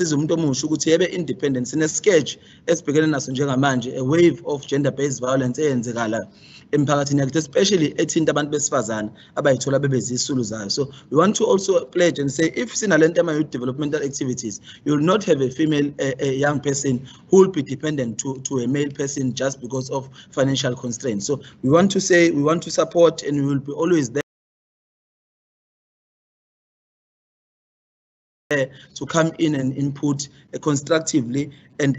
umuntu omusha ukuthi yebe independent sine-sketch esibhekene naso njengamanje, a wave of gender-based violence eyenzekala emphakathini yakithi, especially ethinta abantu besifazane abayithola bebezisulu zayo. So we want to also pledge and say, if sinalento ama-youth developmental activities, you will not have a female, a young person who will be dependent to a male person just because of financial constraints. So we want to say, we want to support, and we will be always there to come in and input constructively and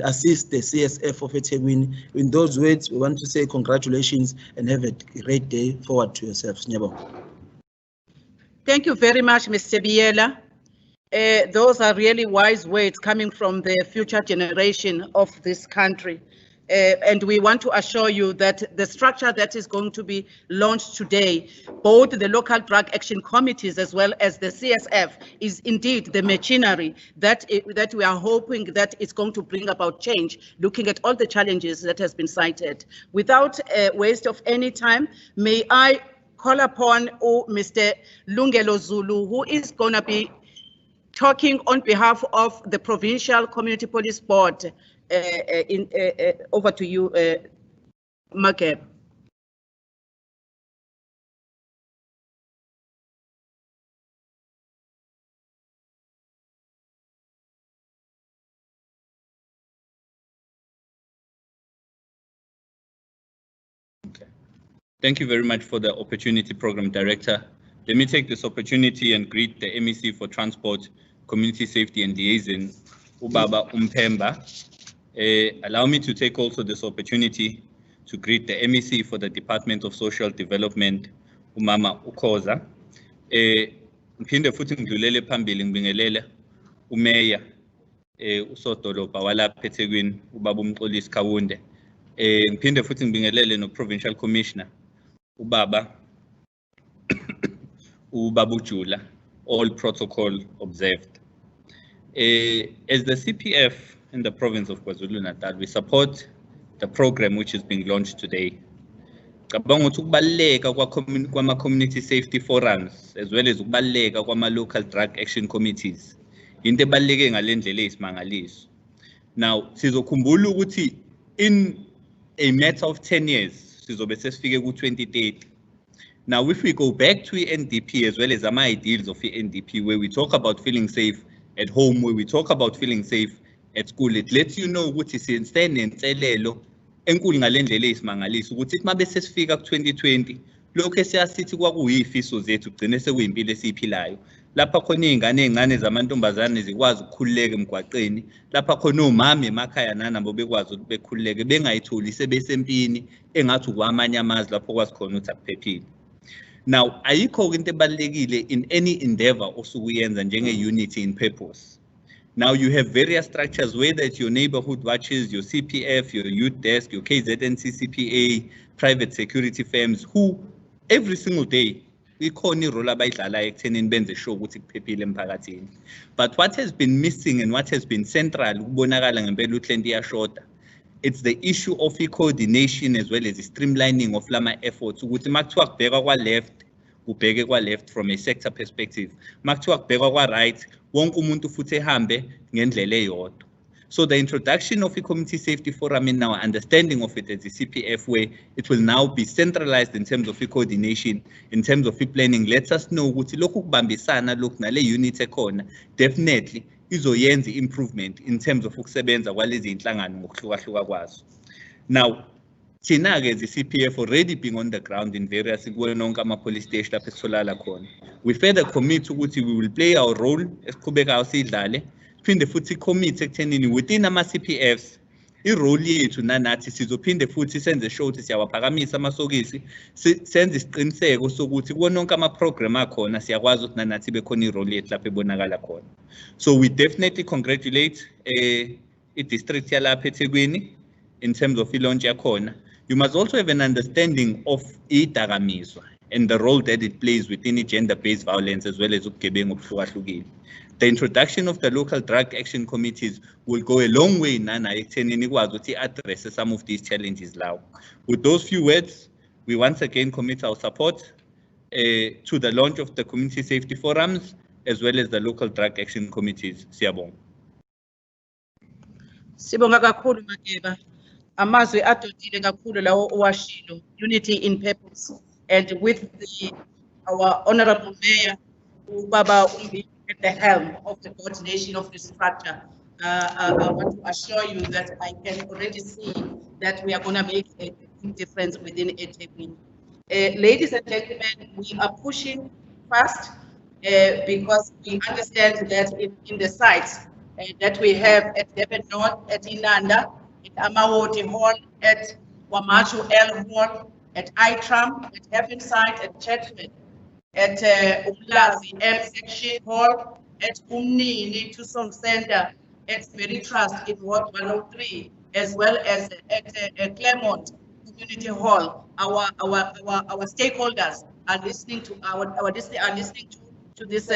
assist the CSF of eThekwini. In those words, we want to say congratulations and have a great day. Forward to yourselves. Thank you very much, Mr. Biela. Those are really wise words coming from the future generation of this country. And we want to assure you that the structure that is going to be launched today, both the local drug action committees as well as the CSF, is indeed the machinery that we are hoping that it's going to bring about change, looking at all the challenges that has been cited. Without waste of any time, may I call upon Mr. Lungelo Zulu, who is going to be talking on behalf of the Provincial Community Police Board. Over to you, Makeb. Okay. Thank you very much for the opportunity, Program Director. Let me take this opportunity and greet the MEC for Transport, Community Safety and Liaison, Ubaba Umpemba. Allow me to take also this opportunity to greet the MEC for the Department of Social Development, Umama Ukoza. Mphinde futhi ngidlulele phambili ngibingelele umeya usodolobha walapha eThekwini ubaba uMxolisi Khawunde. Mphinde futhi ngibingelele no Provincial Commissioner ubaba Ujula, all protocol observed. As the CPF in the province of KwaZulu-Natal, we support the program which is being launched today. Cabanga ukuthi ukubaleka kwama-community safety forums as well as ukubaleka kwama-local drug action committees into ebaluleke ngale ndlela eyisimangaliso. Now sizokhumbula ukuthi in a matter of 10 years sizobe sesifike ku-2030. Now if we go back to NDP as well as ama-ideals of NDP, where we talk about feeling safe at home, where we talk about feeling safe at school, it lets you know ukuthi sinenselelo enkulu ngale ndlela eyisimangaliso ukuthi mabe sesifika ku-2020 lokho esiyasithi kwakuyifiso zethu kugcine sekuyimpilo esiyiphilayo. Lapha khona iy'ngane ey'ncane zamantombazane zikwazi ukukhululeka emgwaqeni, lapha khona omama emakhaya nanabo bekwazi ukuthi bekhululeke bengayitholi sebesempini engathi ukwamanye amazwe lapho kwazi khona ukuthi akuphephile. Now ayikho into ebalulekile in any endeavor osuke uyenza njenge-unity in purpose. Now you have various structures, whether it's your neighborhood watches, your CPF, your youth desk, your KZNC CPA, private security firms, who every single day we call role abayidlala ekuthenini benze sure ukuthi kuphephile emphakathini. But what has been missing and what has been central ukubonakala ngempela ukuthi lento iyashoda, it's the issue of coordination as well as the streamlining of lama efforts ukuthi makuthiwa kubhekwa kwa-left ubheke kwa-left from a sector perspective, makuthiwa kubhekwa kwa-right wonke umuntu futhi ehambe ngendlela eyodwa. So the introduction of a community safety forum in our understanding of it as a CPF, where it will now be centralized in terms of coordination, in terms of planning, lets us know ukuthi lokhu kubambisana lokhu nale unit ekhona definitely izoyenza improvement in terms of ukusebenza kwalezi inhlangano ngokuhlukahluka kwazo. Now thina-ke as i-CPF already being on the ground in various nonke ama-police station lapho esitholakala khona, we further commit ukuthi we will play our role esiqhubekayo siyidlale, phinde futhi commit ekuthenini within ama-CPFs i-role yethu nanathi sizophinde futhi senze sure ukuthi siyawaphakamisa amasokisi, senze isiqiniseko sokuthi kuwona wonke ama-program akhona siyakwazi ukuthi nanathi bekhona i-role yethu lapho ebonakala khona. So we definitely congratulate i-district yalapha eThekwini in terms of i-launch yakhona. You must also have an understanding of idakamizwa and the role that it plays within gender-based violence as well as ubugebengu obuhlukahlukile. The introduction of the local drug action committees will go a long way nana ekuthenini ikwazi ukuthi address some of these challenges now. With those few words, we once again commit our support to the launch of the community safety forums as well as the local drug action committees. Siyabonga. Sibonga kakhulu Makeba. Amazwi adodile kakhulu lawo owashilo, unity in purpose. And with our honorable mayor, Baba Umbi, at the helm of the coordination of this structure, I want to assure you that I can already see that we are going to make a big difference within eThekwini. Ladies and gentlemen, we are pushing fast because we understand that in the sites that we have at Durban North, at Inanda, at Amawoti Hall, at Wamachu L Hall, at ITRAM, at Heavenside, at Churchman, at Umlazi M Section Hall, at Umnini Tusong Center, at Mary Trust in Ward 103, as well as at Claremont Community Hall. Our stakeholders are listening to to this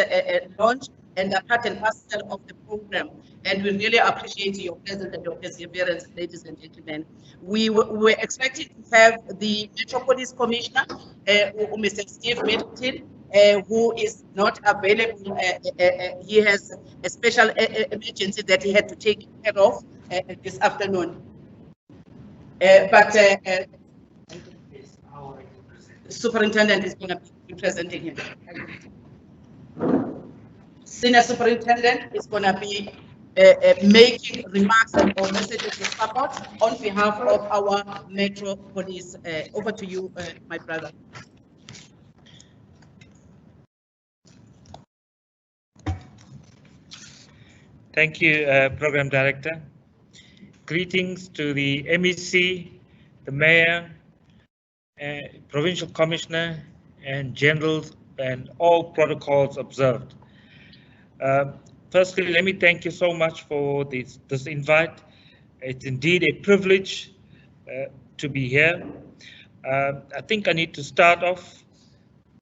launch and are part and parcel of the program. And we really appreciate your presence and your perseverance, ladies and gentlemen. We were expecting to have the Metropolis Commissioner, Mr. Steve Middleton, who is not available. He has a special emergency that he had to take care of this afternoon. But the superintendent is going to be presenting him. Senior superintendent is going to be making remarks or messages of support on behalf of our Metropolis. Over to you, my brother. Thank you, Program Director. Greetings to the MEC, the Mayor, Provincial Commissioner, and Generals, and all protocols observed. Firstly, let me thank you so much for this invite. It's indeed a privilege to be here. I think I need to start off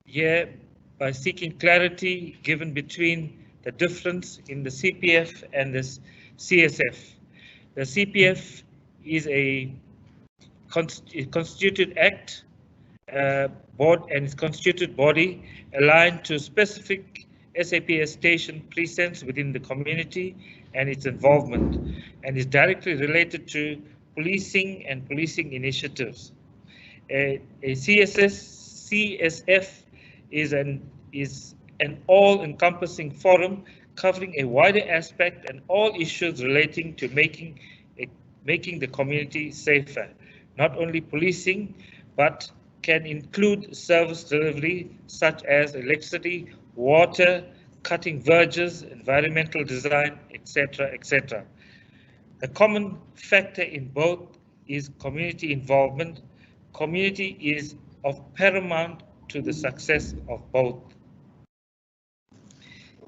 here by seeking clarity given between the difference in the CPF and the CSF. The CPF is a constituted act, board and its constituted body aligned to specific SAPS station precincts within the community and its involvement, and is directly related to policing and policing initiatives. A CSF is an all-encompassing forum covering a wider aspect and all issues relating to making the community safer. Not only policing, but can include service delivery such as electricity, water, cutting verges, environmental design, etc., etc. The common factor in both is community involvement. Community is of paramount to the success of both.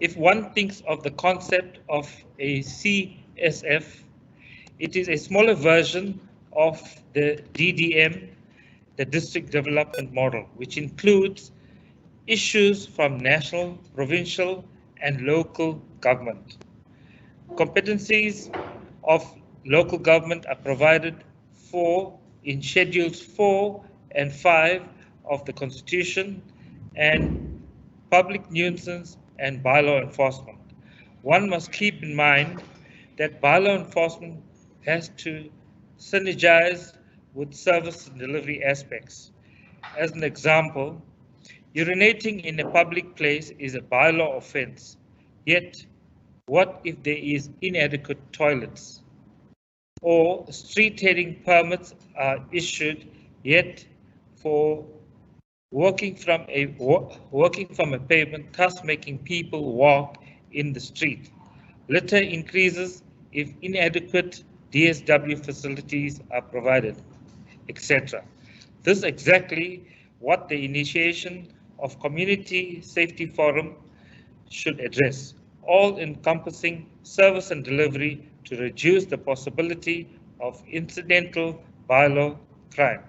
If one thinks of the concept of a CSF, it is a smaller version of the DDM, the District Development Model, which includes issues from national, provincial, and local government. Competencies of local government are provided for in Schedules 4 and 5 of the Constitution, and public nuisance and bylaw enforcement. One must keep in mind that bylaw enforcement has to synergize with service and delivery aspects. As an example, urinating in a public place is a bylaw offense. Yet, what if there is inadequate toilets? Or street heading permits are issued, yet for working from a pavement, thus making people walk in the street. Litter increases if inadequate DSW facilities are provided, etc. This is exactly what the initiation of Community Safety Forum should address, all-encompassing service and delivery to reduce the possibility of incidental bylaw crime.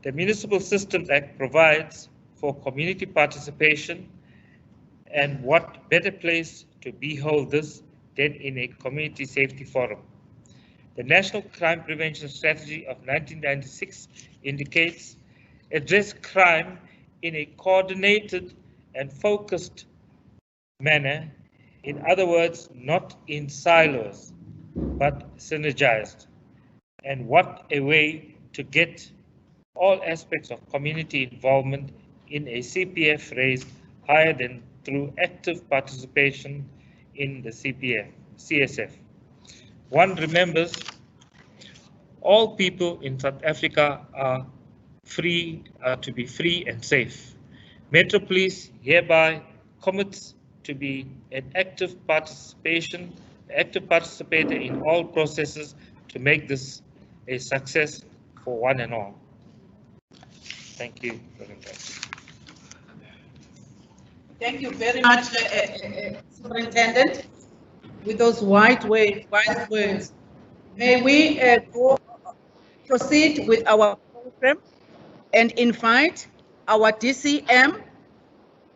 The Municipal Systems Act provides for community participation, and what better place to behold this than in a community safety forum. The National Crime Prevention Strategy of 1996 indicates address crime in a coordinated and focused manner, in other words, not in silos. but synergized. And what a way to get all aspects of community involvement in a CPF raised higher than through active participation in the CSF. One remembers all people in South Africa are to be free and safe. Metropolis hereby commits to be an active participator in all processes to make this a success for one and all. Thank you very much. Thank you very much, Superintendent, with those wise words. May we proceed with our program and invite our DCM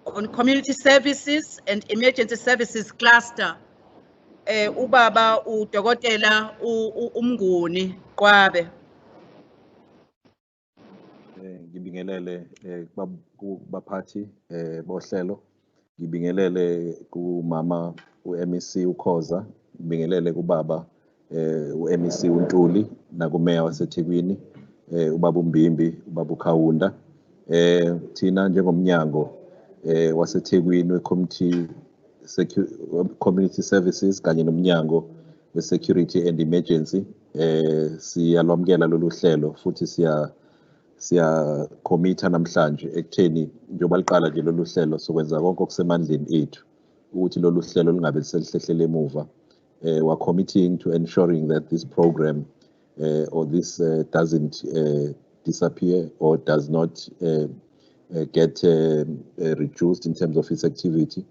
on Community Services and Emergency Services Cluster, Ubaba uDokotela uMnguni Kwabe. Ngibingelele kubaphathi bohlelo, ngibingelele kumama uMEC uKhoza, ngibingelele kubaba uMEC uNtuli nakumeya waseThekwini ubaba uMbimbi, ubaba uKhawunda. Thina njengomnyango waseThekwini we-Community Services kanye nomnyango we-Security and Emergency siyalwamkela lolu hlelo futhi siya-commitha namhlanje ekutheni njengoba liqala nje lolu hlelo sokwenza konke okusemandleni ethu ukuthi lolu hlelo lingabe selihlehlele emuva. We're committing to ensuring that this program or this doesn't disappear or does not get reduced in terms of its activity.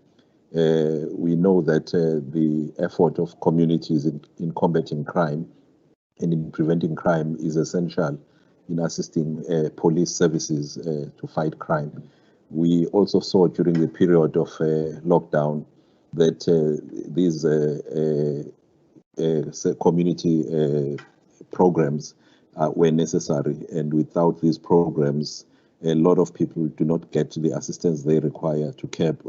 We know that the effort of communities in combating crime and in preventing crime is essential in assisting police services to fight crime. We also saw during the period of lockdown that these community programs were necessary, and without these programs, a lot of people do not get the assistance they require to curb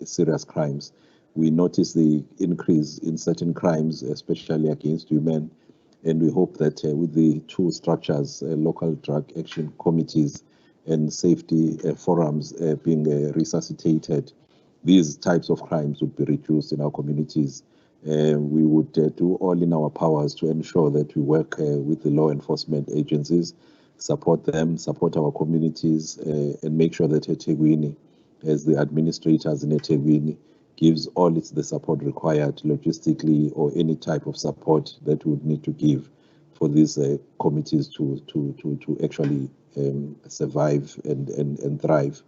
serious crimes. We notice the increase in certain crimes, especially against women, and we hope that with the two structures, local drug action committees and safety forums being resuscitated, these types of crimes would be reduced in our communities. We would do all in our powers to ensure that we work with the law enforcement agencies, support them, support our communities, and make sure that eThekwini, as the administrators in eThekwini, gives all the support required logistically or any type of support that we would need to give for these committees to actually survive and thrive.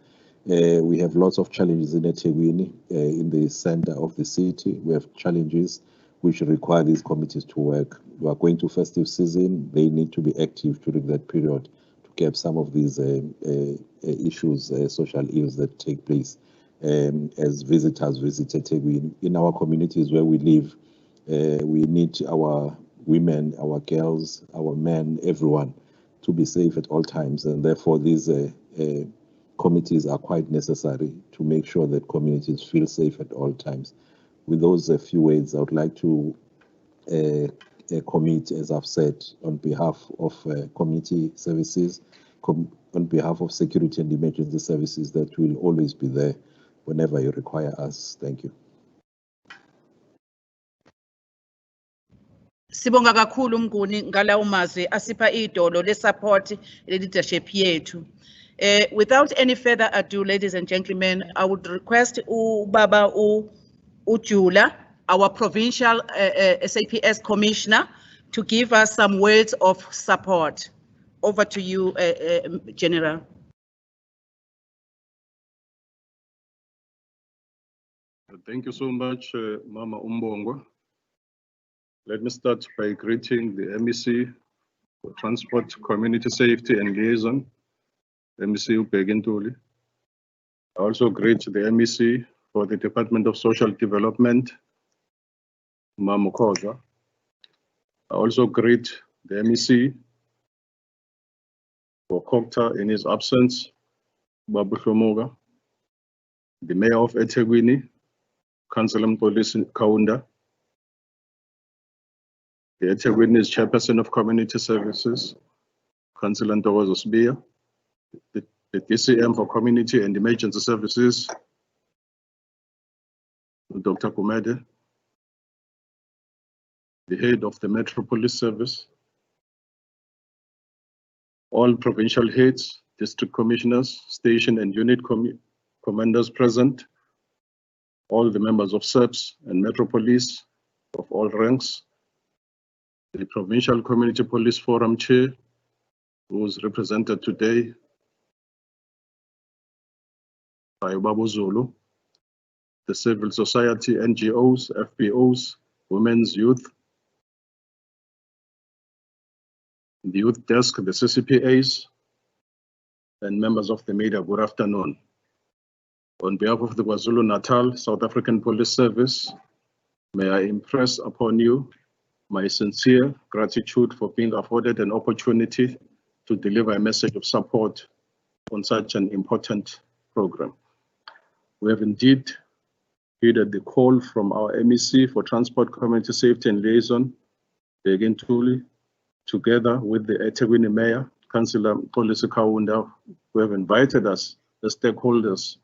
We have lots of challenges in eThekwini, in the center of the city. We have challenges which require these committees to work. We are going to festive season. They need to be active during that period to curb some of these issues, social ills that take place as visitors visit eThekwini. In our communities where we live, we need our women, our girls, our men, everyone to be safe at all times, and therefore these committees are quite necessary to make sure that communities feel safe at all times. With those few words, I would like to commit, as I've said, on behalf of community services, on behalf of security and emergency services, that will always be there whenever you require us. Thank you. Sibonga kakhulu Mnguni ngalawo mazwi asipha idolo le-support leadership yethu. Without any further ado, ladies and gentlemen, I would request Ubaba Ujula, our provincial SAPS commissioner, to give us some words of support. Over to you, General. Thank you so much, Mama Umbongo. Let me start by greeting the MEC for Transport, Community Safety and Liaison, MEC Ubegintuli. I also greet the MEC for the Department of Social Development, Mama Khoza. I also greet the MEC for Kokta in his absence, Babu Shomoga, the Mayor of eThekwini, Councillor Police Kaunda, The eThekwini is Chairperson of Community Services, Councillor Ntokozo Sibiya. The DCM for Community and Emergency Services, Dr. Kumede. The head of the Metropolis Service. All provincial heads, district commissioners, station and unit commanders present. All the members of SEPS and Metropolis of all ranks. The Provincial Community Police Forum Chair, who is represented today by Babu Zulu. The civil society, NGOs, FPOs, women's youth, the youth desk, the CCPAs, and members of the media, good afternoon. On behalf of the KwaZulu-Natal South African Police Service, may I impress upon you my sincere gratitude for being afforded an opportunity to deliver a message of support on such an important program. We have indeed heeded the call from our MEC for Transport, Community Safety and Liaison, Begin Tuli, together with the eThekwini Mayor, Councillor Polisi Kaunda, who have invited us, the stakeholders,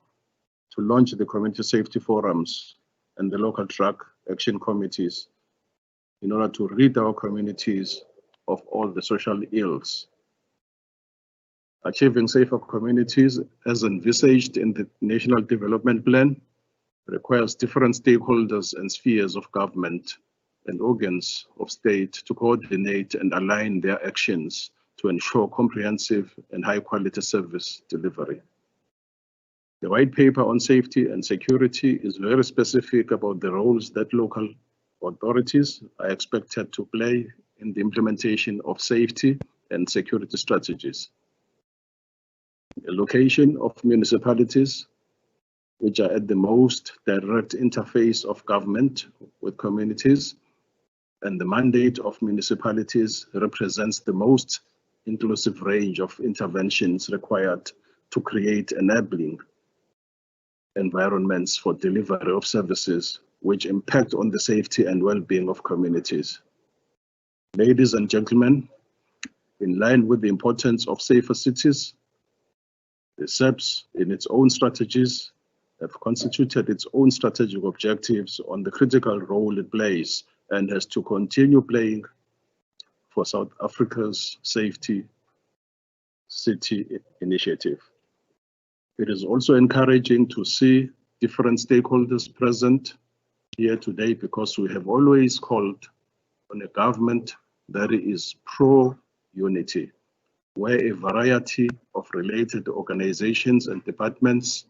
to launch the community safety forums and the local drug action committees in order to rid our communities of all the social ills. Achieving safer communities, as envisaged in the National Development Plan, requires different stakeholders and spheres of government and organs of state to coordinate and align their actions to ensure comprehensive and high-quality service delivery. The white paper on safety and security is very specific about the roles that local authorities are expected to play in the implementation of safety and security strategies. The location of municipalities, which are at the most direct interface of government with communities, and the mandate of municipalities represents the most inclusive range of interventions required to create enabling environments for delivery of services which impact on the safety and well-being of communities. Ladies and gentlemen, in line with the importance of safer cities, the SEPS in its own strategies have constituted its own strategic objectives on the critical role it plays and has to continue playing for South Africa's safety city initiative. It is also encouraging to see different stakeholders present here today, because we have always called on a government that is pro-unity, where a variety of related organizations and departments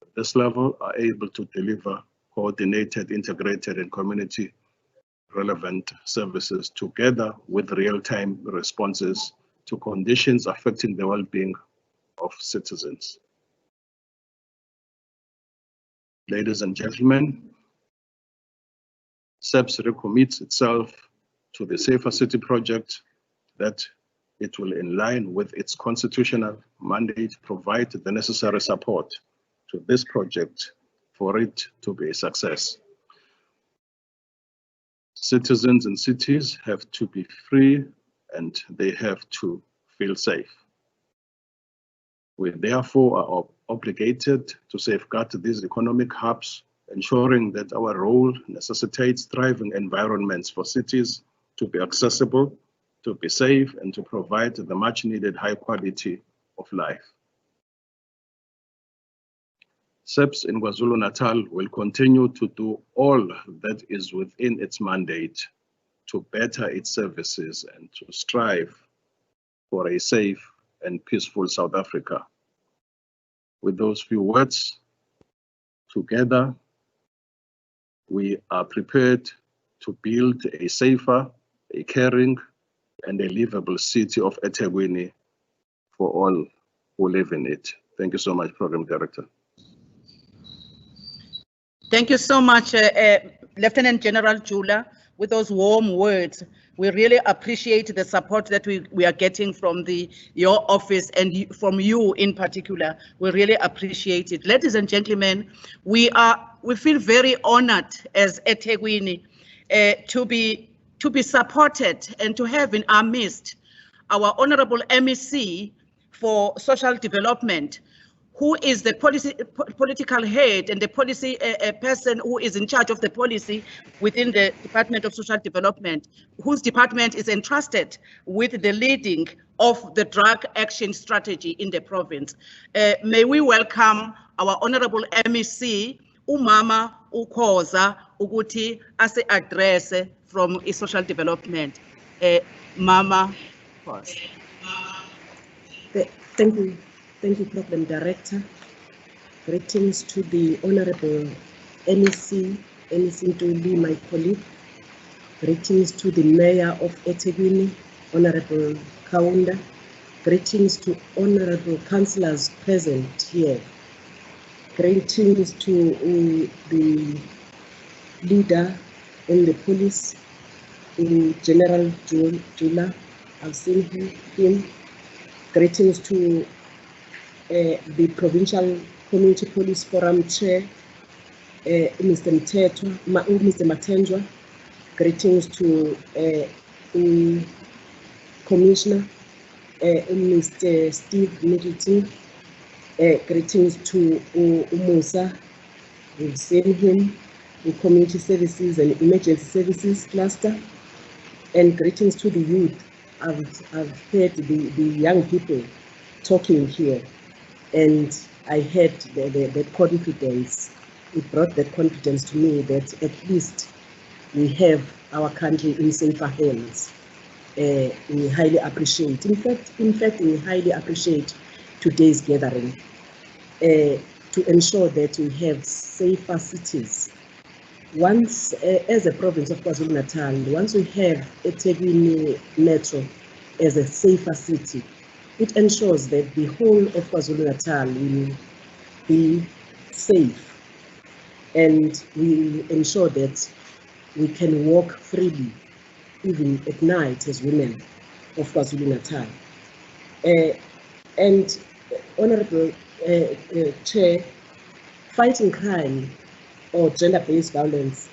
at this level are able to deliver coordinated, integrated, and community relevant services together with real-time responses to conditions affecting the well-being of citizens. Ladies and gentlemen, SEPS recommits itself to the Safer City project, that it will, in line with its constitutional mandate, provide the necessary support to this project for it to be a success. Citizens in cities have to be free and they have to feel safe. We therefore are obligated to safeguard these economic hubs, ensuring that our role necessitates thriving environments for cities to be accessible, to be safe, and to provide the much needed high quality of life. SEPS in KwaZulu-Natal will continue to do all that is within its mandate to better its services and to strive for a safe and peaceful South Africa. With those few words, together, we are prepared to build a safer, a caring, and a livable city of eThekwini for all who live in it. Thank you so much, Program Director. Thank you so much, Lieutenant General Jula, with those warm words. We really appreciate the support that we are getting from your office and from you in particular. We really appreciate it. Ladies and gentlemen, we feel very honored as eThekwini to be to be supported and to have in our midst our Honorable MEC for Social Development, who is the political head and the policy person who is in charge of the policy within the Department of Social Development, whose department is entrusted with the leading of the drug action strategy in the province. May we welcome our Honorable MEC, Umama Ukhoza, ukuthi ase address from social development. Mama, pause. Thank you. Thank you, Program Director. Greetings to the Honorable MEC Ntuli, my colleague. Greetings to the Mayor of eThekwini, Honorable Kaunda. Greetings to Honorable Councillors present here. Greetings to the leader in the police, General Jula. I've seen him. Greetings to the Provincial Community Police Forum Chair, Mr. Matenjwa. Greetings to the Commissioner, Mr. Steve Middleton. Greetings to Musa. We've seen him in Community Services and Emergency Services Cluster. And greetings to the youth. I've heard the young people talking here. And I had the confidence, it brought that confidence to me that at least we have our country in safer hands. We highly appreciate, in fact, we highly appreciate today's gathering to ensure that we have safer cities. Once, as a province of KwaZulu-Natal, once we have eThekwini Metro as a safer city, it ensures that the whole of KwaZulu-Natal will be safe, and we ensure that we can walk freely, even at night, as women of KwaZulu-Natal. And Honorable Chair, fighting crime or gender-based violence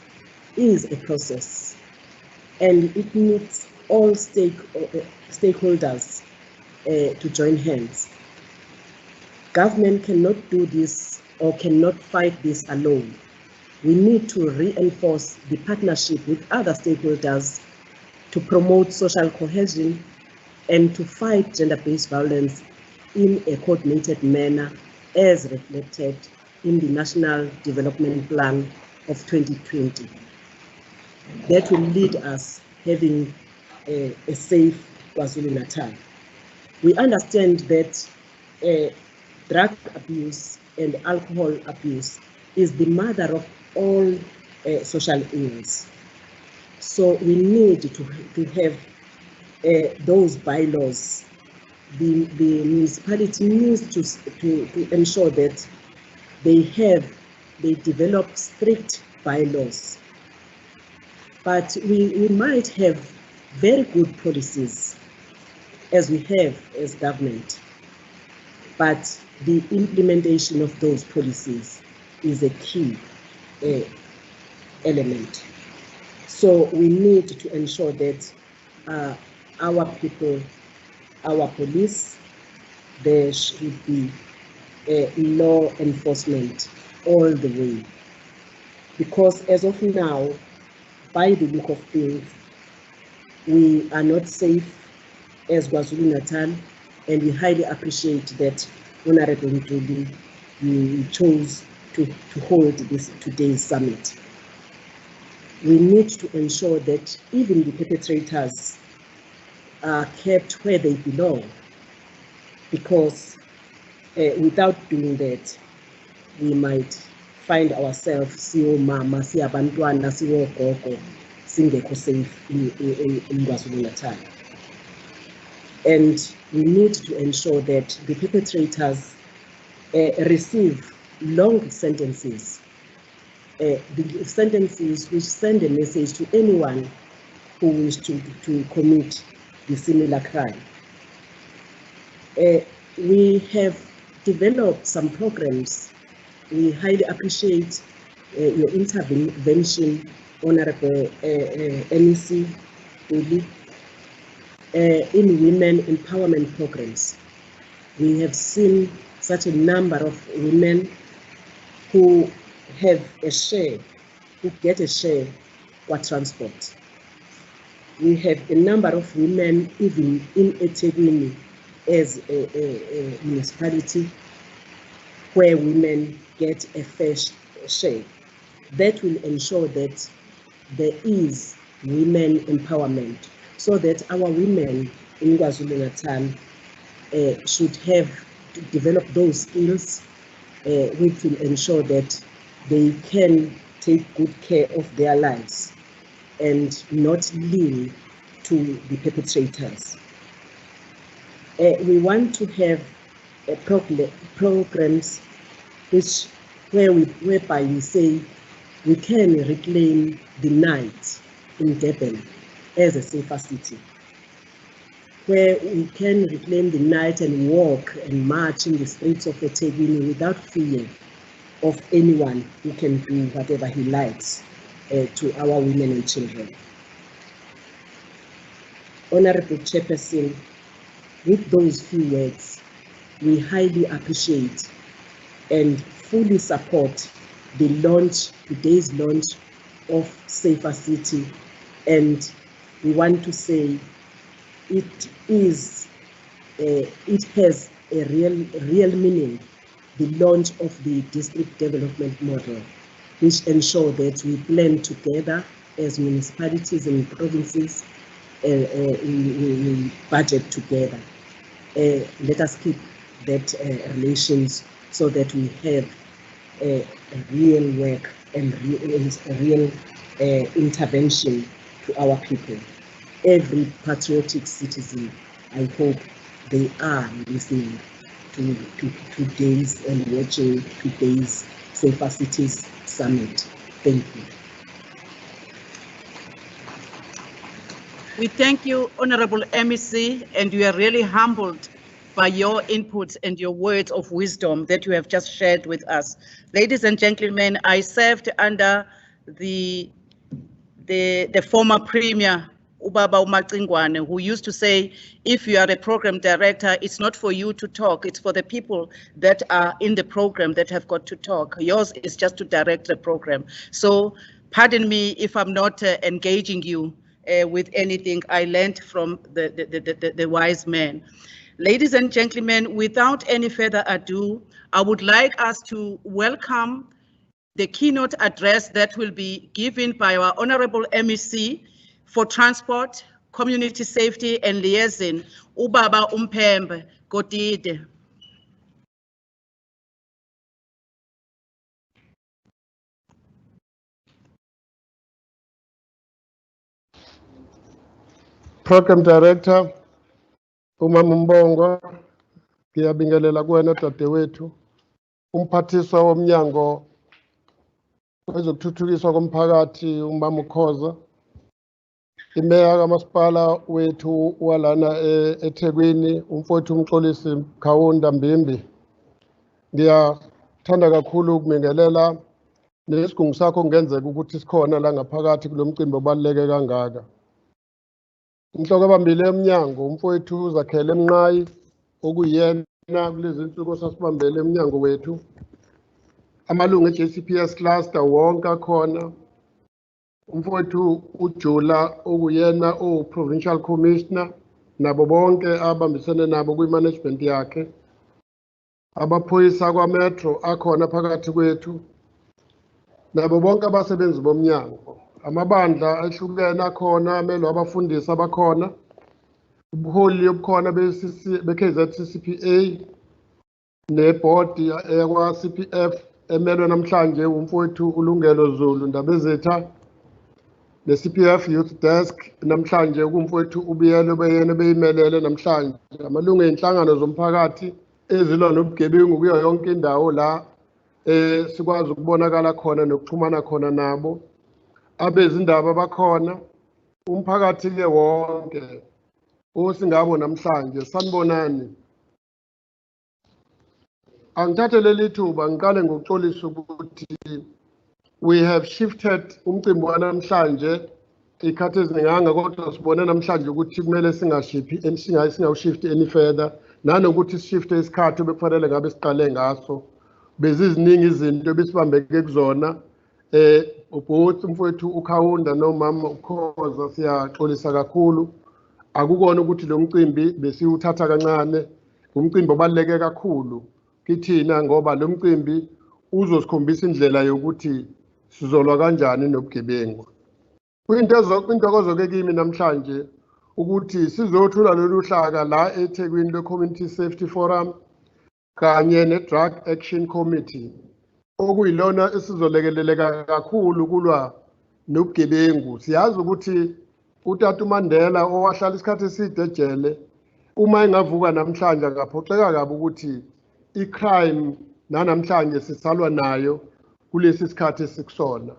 is a process, and it needs all stakeholders to join hands. Government cannot do this or cannot fight this alone. We need to reinforce the partnership with other stakeholders to promote social cohesion and to fight gender-based violence in a coordinated manner as reflected in the National Development Plan of 2020. That will lead us having a safe KwaZulu-Natal. We understand that drug abuse and alcohol abuse is the mother of all social ills. So we need to have those bylaws. The municipality needs to ensure that they develop strict bylaws. But we might have very good policies as we have as government, but the implementation of those policies is a key element. So we need to ensure that our people, our police, there should be law enforcement all the way. Because as of now, by the look of things, we are not safe as KwaZulu-Natal, and we highly appreciate that Honorable Ntuli, you chose to hold today's summit. We need to ensure that even the perpetrators are kept where they belong, because without doing that, we might find ourselves siyo mama, siya bantwana, siyo gogo, singekho safe in KwaZulu-Natal. And we need to ensure that the perpetrators receive long sentences, the sentences which send a message to anyone who wishes to commit the similar crime. We have developed some programs. We highly appreciate your intervention, Honorable MEC, Duli, in women empowerment programs. We have seen such a number of women who have a share, who get a share for transport. We have a number of women even in eThekwini as a municipality where women get a fair share. That will ensure that there is women empowerment, so that our women in KwaZulu-Natal should have to develop those skills which will ensure that they can take good care of their lives and not lean to the perpetrators. We want to have programs whereby we say we can reclaim the night in Durban as a safer city, where we can reclaim the night and walk and march in the streets of eThekwini without fear of anyone who can do whatever he likes to our women and children. Honorable Chairperson, with those few words, we highly appreciate and fully support the launch, today's launch of Safer City, and we want to say it has a real meaning, the launch of the district development model, which ensure that we blend together as municipalities and provinces, we budget together. Let us keep that relations so that we have real work and real intervention to our people. Every patriotic citizen, I hope they are listening to today's and watching today's Safer Cities Summit. Thank you. We thank you, Honorable MEC, and we are really humbled by your input and your words of wisdom that you have just shared with us. Ladies and gentlemen, I served under the former Premier, Ubaba Umacingwane, who used to say, if you are a program director, it's not for you to talk, it's for the people that are in the program that have got to talk. Yours is just to direct the program. So pardon me if I'm not engaging you with anything I learned from the wise man. Ladies and gentlemen, without any further ado, I would like us to welcome the keynote address that will be given by our Honorable MEC for Transport, Community Safety and Liaison, Ubaba Umpembe Godide. Program Director, Umama Mbongo, ngiyabingelela kuwena dadewethu, umphathiswa womnyango wezokuthuthukiswa komphakathi uMama Ukhoza, imeya kamasipala wethu walana eThekwini umfowethu uMxolisi Khawunda Mbimbi. Ngiyathanda kakhulu ukubingelela nesigungu sakho kungenzeka ukuthi sikhona la ngaphakathi kulo mcimbi obaluleke kangaka. Inhloko abambile emnyango umfowethu Zakhele Mnqayi okuyena kulezi insuku sasibambele emnyango wethu. Amalungu eJCPS cluster wonke akhona. Umfowethu uJula okuyena Provincial Commissioner nabo bonke abambisene nabo kwi-management yakhe. Abaphoyisa kwa-Metro akhona phakathi kwethu. Nabo bonke abasebenzi bomnyango. Amabandla ahlukene akhona, amelo abafundisi abakhona. Ubuholi obukhona be-KZCCPA nebhodi yakwa-CPF emelwe namhlanje umfowethu uLungelo Zulu Ndabezitha. Ne-CPF Youth Desk namhlanje kumfowethu ubiyelo beyena beyimelele namhlanje. Amalungu ey'nhlangano zomphakathi ezilwa nobugebengu kuyo yonke indawo la sikwazi ukubonakala khona nokuxhumana khona nabo. Abezindaba bakhona, umphakathi-ke wonke osingabo namhlanje. Sanibonani. Angithathe leli thuba ngiqale ngokuxolisa ukuthi we have shifted umcimbi wanamhlanje ikhathi ezininganga kodwa sibone namhlanje ukuthi kumele singawushifti any further nanokuthi sishifte isikhathi bekufanele ngabe siqale ngaso beziziningi izinto besibambeke kuzona ubhuti mfowethu ukhawunda nomama ukhoza siyaxolisa kakhulu akukona ukuthi lo mcimbi besiwuthatha kancane umcimbi obaluleke kakhulu kithina ngoba lo mcimbi uzosikhombisa indlela yokuthi sizolwa kanjani nobugebengu. Kwintokozo ke kimi namhlanje ukuthi sizothula lolu hlaka la eThekwini le-Community Safety Forum kanye ne-Drug Action Committee okuyilona esizolekeleleka kakhulu kulwa nobugebengu. Siyazi ukuthi uTata uMandela owahlala isikhathi eside ejele uma engavuka namhlanje akaphoxeka kabi ukuthi i-crime nanamhlanje sisalwa nayo kulesi sikhathi esikusona.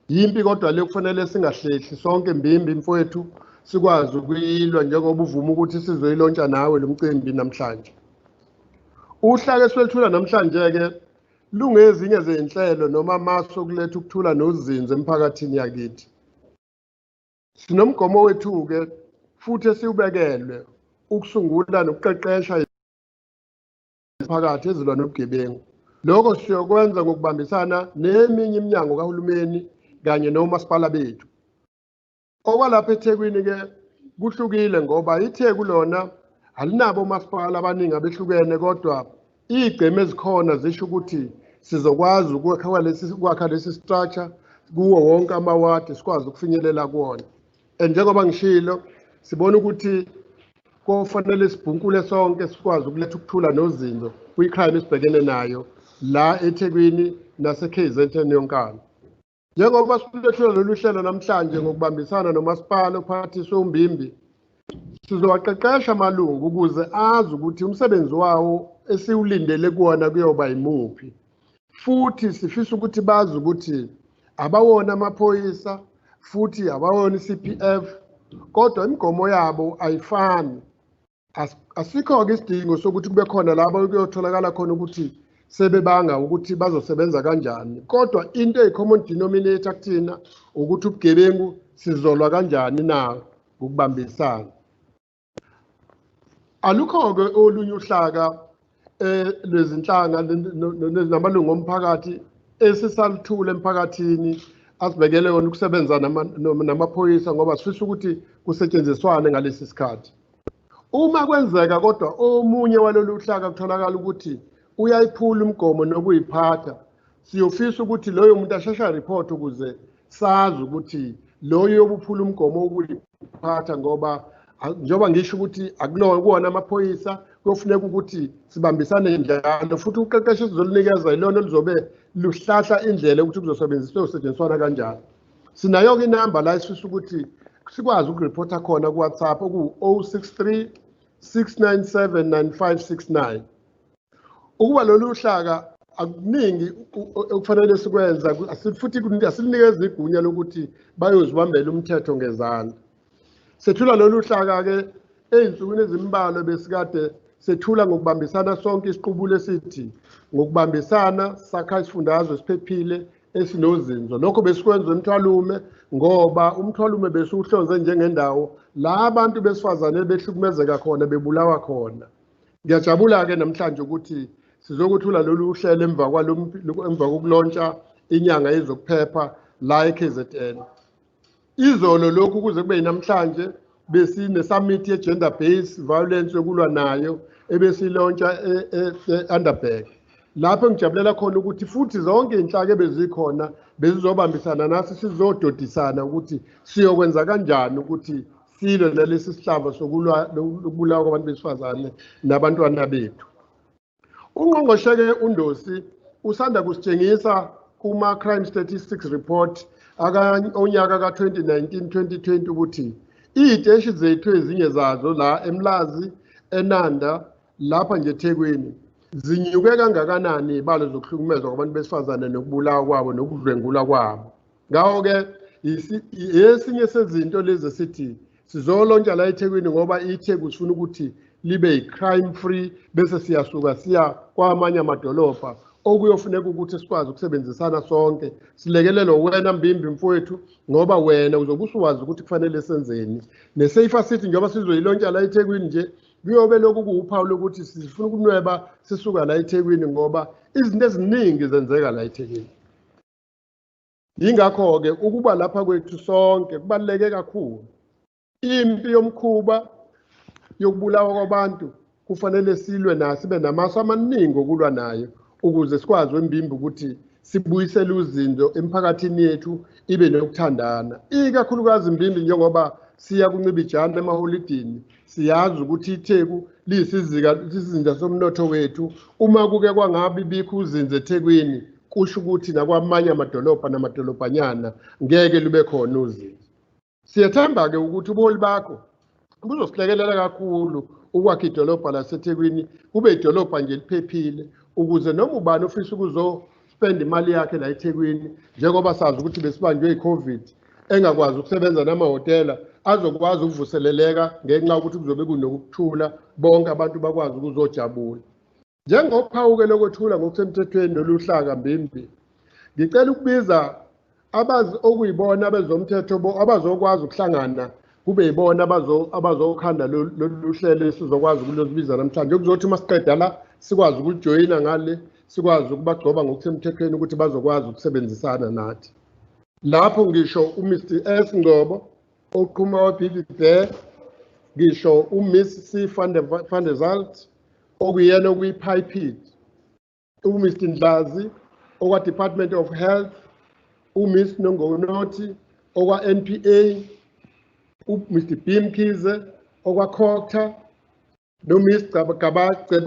Yimpi kodwa le kufanele singahlehli sonke mbimbi mfowethu sikwazi ukuyilwa njengoba uvuma ukuthi sizoyilontsha nawe lo mcimbi namhlanje. Uhlaka eswelithula namhlanje ke lungezinye zenhlelo noma amasu okuletha ukuthula nozinzo emphakathini yakithi. Sinomgomo wethu ke futhi esiubekelwe ukusungula nokuqeqesha phakathi ezilwa nobugebengu. Lokho siyokwenza ngokubambisana neminye iminyango kahulumeni kanye nomasipala bethu. Okwalapha eThekwini ke kuhlukile ngoba iTheku lona alinabo omasipala abaningi abehlukene kodwa igceme ezikhona zisho ukuthi sizokwazi ukwakha lesi structure kuwo wonke amawadi sikwazi ukufinyelela kuwona. Njengoba ngishilo sibona ukuthi kufanele sibhunkule sonke sikwazi ukuletha ukuthula nozinzo kwi-crime esibhekene nayo la eThekwini nase-KZN yonkana. Njengoba silethula lolu hlelo namhlanje ngokubambisana nomasipala uphathiswe umbimbi sizowaqeqesha amalungu ukuze azi ukuthi umsebenzi wawo esiwulindele kuwona kuyoba yimuphi. Futhi sifisa ukuthi bazi ukuthi abawona amaphoyisa futhi abawona i-CPF kodwa imigomo yabo ayifani. Asikho-ke isidingo sokuthi kube khona labo kuyotholakala khona ukuthi sebebanga ukuthi bazosebenza kanjani kodwa into eyi-common denominator kuthina ukuthi ubugebengu sizolwa kanjani nawo ngokubambisana. Alukho-ke olunye uhlaka lwezinhlanga namalungu omphakathi esisaluthula emphakathini asibekele yona ukusebenza namaphoyisa ngoba sifisa ukuthi kusetshenziswane ngalesi sikhathi. Uma kwenzeka kodwa omunye walolu hlaka kutholakala ukuthi uyayiphula umgomo nokuyiphatha siyofisa ukuthi loyo muntu ashesha report ukuze sazi ukuthi loyo yobuphula umgomo ukuyiphatha ngoba njengoba ngisho ukuthi akuwona amaphoyisa kuyofuneka ukuthi sibambisane njalo futhi uqeqesho sizolunikeza yilona lizobe luhlahla indlela ukuthi kuzosetshenziswana kanjani. Sinayo-ke inamba la esifisa ukuthi sikwazi ukureporta khona ku-WhatsApp oku-063 697 9569. Ukuba lolu hlaka akuningi okufanele sikwenza futhi asilinikeza igunya lokuthi bayozibambela umthetho ngezandla. Sethula lolu hlaka-ke ey'nsukwini ezimbalwa besikade sethula ngokubambisana sonke isiqubulo esithi ngokubambisana sakha isifundazwe esiphephile esinozinzo. Lokho besikwenza umthwalume ngoba umthwalume besiwuhlonze njengendawo la abantu besifazane behlukumezeka khona bebulawa khona. Ngiyajabula-ke namhlanje ukuthi sizokuthula lolu hlelo emva kokulontsha inyanga yezokuphepha la eKZN. Izolo lokhu kuze kube namhlanje besine-summit ye-gender based violence yokulwa nayo ebesilontsha e-Underberg. Lapho ngijabulela khona ukuthi futhi zonke iy'nhlaka ebezikhona bezizobambisana nathi sizododisana ukuthi siyokwenza kanjani ukuthi silwe nalesi sihlava sokubulawa kwabantu besifazane nabantwana bethu. Ungqongqoshe-ke uNdosi usanda kusitshengisa kuma-crime statistics report onyaka ka-2019-2020 ukuthi iy'teshi zethu ezinye zazo la eMlazi, eNanda, lapha nje eThekwini zinyuke kangakanani ibalo zokuhlukumezwa kwabantu besifazane nokubulawa kwabo nokudlwengulwa kwabo. Ngawo-ke esinye sezinto lezi esithi sizolontsha la eThekwini ngoba iTheku sifuna ukuthi libe yi-crime free bese siyasuka siya kwamanye amadolobha okuyofuneka ukuthi sikwazi ukusebenzisana sonke silekelele wena Mbimbi mfowethu ngoba wena uzobe usuwazi ukuthi kufanele senzeni neSafer City njengoba sizoyilontsha la eThekwini nje kuyobe lokhu kuwuphawu lokuthi sifuna ukunweba sisuka la eThekwini ngoba izinto eziningi zenzeka la eThekwini. Yingakho ke ukuba lapha kwethu sonke kubaluleke kakhulu. Impi yomkhuba yokubulawa kwabantu kufanele silwe nayo sibe namasu amaningi okulwa nayo ukuze sikwazi weMbimbi ukuthi sibuyisele uzinzo emphakathini yethu ibe nokuthandana. Ikakhulukazi Mbimbi njengoba siya kunciba ijanta emaholidini siyazi ukuthi iTheku liyisizinda somnotho wethu. Uma kuke kwangabi bikho uzinzo eThekwini kusho ukuthi nakwamanye amadolobha namadolobhanyana ngeke lube khona uzinzo. Siyathemba ke ukuthi ubuholi bakho buzosilekelela kakhulu ukwakha idolobha laseThekwini kube idolobha nje liphephile ukuze noma ubani ofisa ukuzospenda imali yakhe la eThekwini njengoba sazi ukuthi besibanjwe iCovid engakwazi ukusebenza namahhotela azokwazi ukuvuseleleka ngenxa ukuthi kuzobe kunokuthula bonke abantu bakwazi ukuzojabula. Njengophawuke lokuthula ngokusemthethweni noluhlaka Mbimbi ngicela ukubiza abazi okuyibona abezomthetho abazokwazi ukuhlangana kube yibona abazokhanda lolu hlelo esizokwazi ukulibiza namhlanje ukuzothi masiqeda la sikwazi ukujoyina ngale sikwazi ukubagcoba ngokusemthethweni ukuthi bazokwazi ukusebenzisana nathi. Lapho ngisho uMr S Ngcobo oqhuma waBBD ngisho uMiss C van der Zalt okuyena okuyiPIPED, uMr Ndlazi okwa Department of Health, uMiss Nongonothi okwa NPA, uMr Bimkhize okwa COCTA, noMiss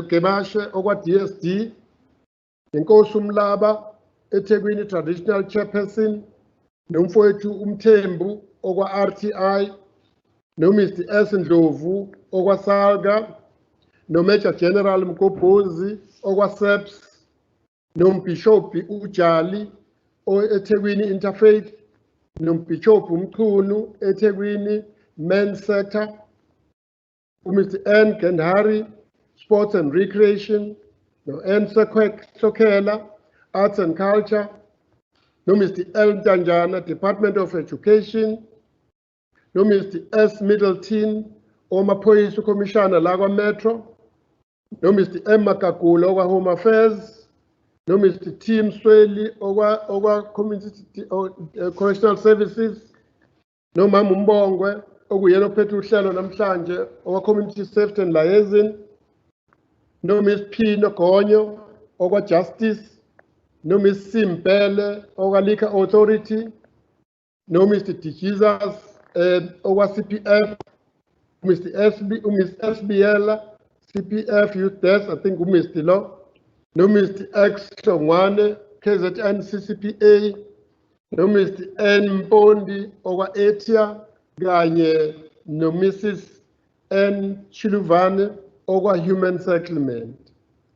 Gebashe okwa DSD, inkosi uMlaba eThekwini Traditional Chairperson, nomfowethu uMthembu okwa RTI, noMr S Ndlovu okwa SALGA, noMajor General Mgobhozi okwa SEPS, nombhishobhi uJali eThekwini Interfaith, nombhishobhi uMchunu eThekwini Men's Sector, uMr N Gendhari Sports and Recreation, no-N Sokela Arts and Culture, noMr L Ntanjana Department of Education, noMr S Middleton omaphoyisa Commissioner la kwa Metro, noMr M Makagula okwa Home Affairs, noMr T Msweli okwa Community Correctional Services, noMama Umbongwe okuyena ophethe uhlelo namhlanje okwa Community Safety and Liaison, noMs P Nogonyo okwa Justice, noMs C Mpele okwa Liquor Authority, noMr D Jesus okwa CPF, Miss SBL CPF Youth Desk, I think uMr Lo, noMr X Hlongwane KZN CCPA, noMr N Mpondi okwa Etia kanye noMrs N Chiluvane okwa Human Settlement.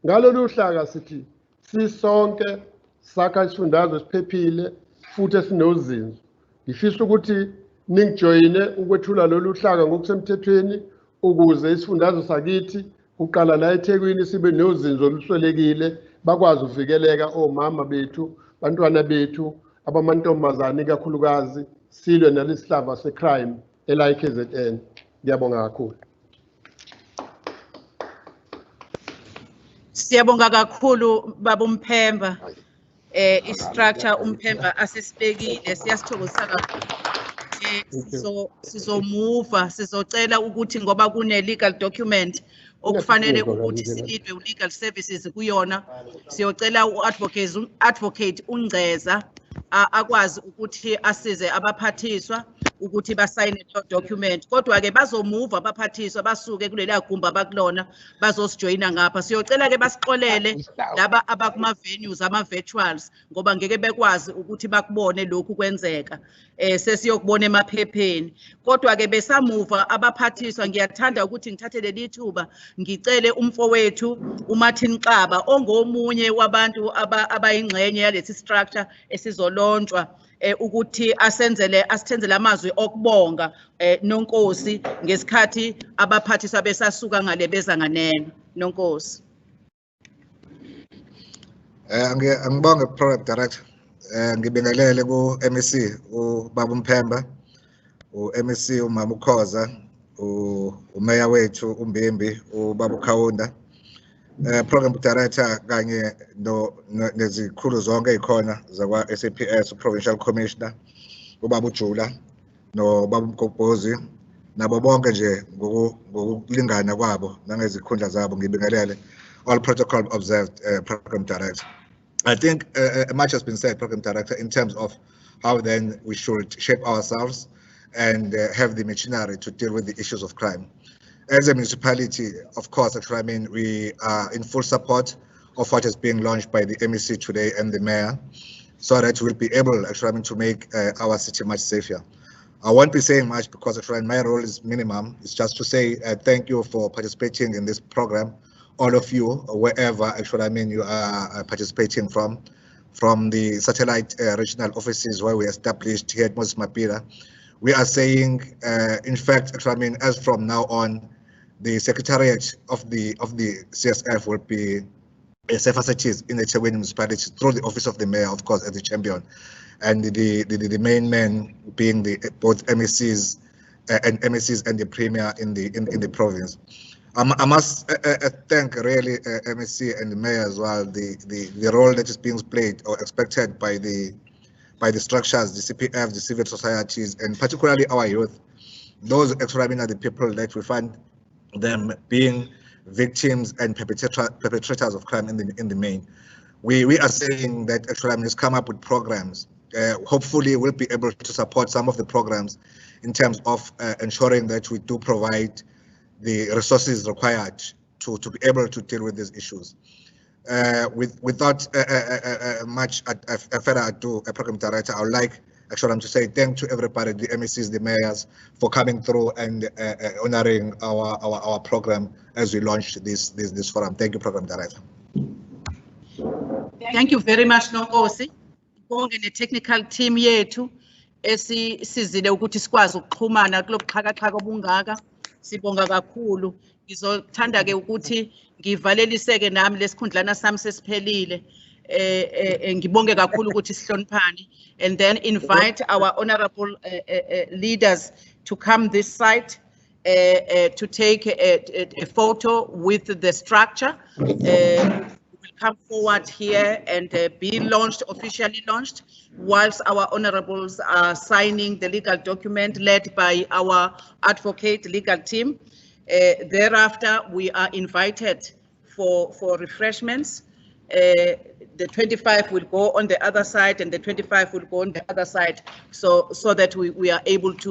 Ngalolu hlaka sithi sisonke sakha isifundazwe siphephile futhi esinozinzo. Ngifisa ukuthi ningijoyine ukwethula lolu hlaka ngokusemthethweni ukuze isifundazwe sakithi uqala la eThekwini sibe nozinzo olusolekile bakwazi ukuvikeleka omama bethu, bantwana bethu, abamantombazane kakhulukazi silwe nalesihlava secrime ela KZN. Ngiyabonga kakhulu. Siyabonga kakhulu baba uMphemba. Istructure uMphemba asesibekile siyasithokozisa kakhulu. Sizomova sizocela ukuthi ngoba kune legal document okufanele ukuthi silidwe ulegal services kuyona siyocela uadvocate uNgceza akwazi ukuthi asize abaphathiswa ukuthi basayine lo document kodwa ke bazomove abaphathiswa basuke kulela gumba bakulona bazosijoyina ngapha siyocela ke basixolele laba abakuma venues ama virtuals ngoba ngeke bekwazi ukuthi bakubone lokhu kwenzeka sesiyokubona emaphepheni kodwa ke besamuva abaphathiswa ngiyathanda ukuthi ngithathe leli thuba ngicele umfowethu uMartin Xaba ongomunye wabantu abayingxenye yalesi structure esizolontshwa ukuthi asithenzele amazwi okubonga nonkosi ngesikhathi abaphathiswa besasuka ngale beza nganeno nonkosi. Angibonge Program Director. Ngibingelele ku MEC uBaba Mphemba, MEC uMama Ukhoza, uMeya wethu uMbimbi, uBaba Khawunda. Program Director kanye nezikhulu zonke ezikhona zakwa SAPS, Provincial Commissioner, uBaba Ujula noBaba Mgogbozi, nabo bonke nje ngokulingana kwabo nangezikhundla zabo ngibingelele. All protocol observed, Program Director. I think much has been said, Program Director, in terms of how then we should shape ourselves and have the machinery to deal with the issues of crime. As a municipality, of course, actually, I mean, we are in full support of what is being launched by the MEC today and the mayor, so that we'll be able, actually, I mean, to make our city much safer. I won't be saying much because actually my role is minimum. It's just to say thank you for participating in this program, all of you, wherever actually I mean you are participating from the satellite regional offices where we established here at Moses Mapira. We are saying, in fact, actually I mean, as from now on, the secretariat of the CSF will be a safer cities in the Ethekwini municipality through the office of the mayor, of course, as the champion, and the main man being both MECs and the premier in the province. I must thank really MEC and the mayor as well, the role that is being played or expected by the structures, the CPF, the civil societies, and particularly our youth. Those actually are the people that we find them being victims and perpetrators of crime in the main. We are saying that actually let's come up with programs. Hopefully we'll be able to support some of the programs in terms of ensuring that we do provide the resources required to be able to deal with these issues. Without much further ado, Program Director, I would like actually to say thank to everybody, the MECs, the mayors, for coming through and honoring our program as we launch this forum. Thank you, Program Director. Thank you very much, Nonkosi. Bonke ne-technical team yethu esizile ukuthi sikwazi ukuxhumana kulobuxhakaxhaka obungaka. Sibonga kakhulu. Ngizothanda ke ukuthi ngivaleliseke nami lesikhundlana sami sesiphelile. Ngibonge kakhulu ukuthi sihloniphane, and then invite our honorable leaders to come this side to take a photo with the structure. Will come forward here and be launched, officially launched, whilst our honorables are signing the legal document led by our advocate legal team. Thereafter, we are invited for refreshments. The 25 will go on the other side and the 25 will go on the other side, so that we are able to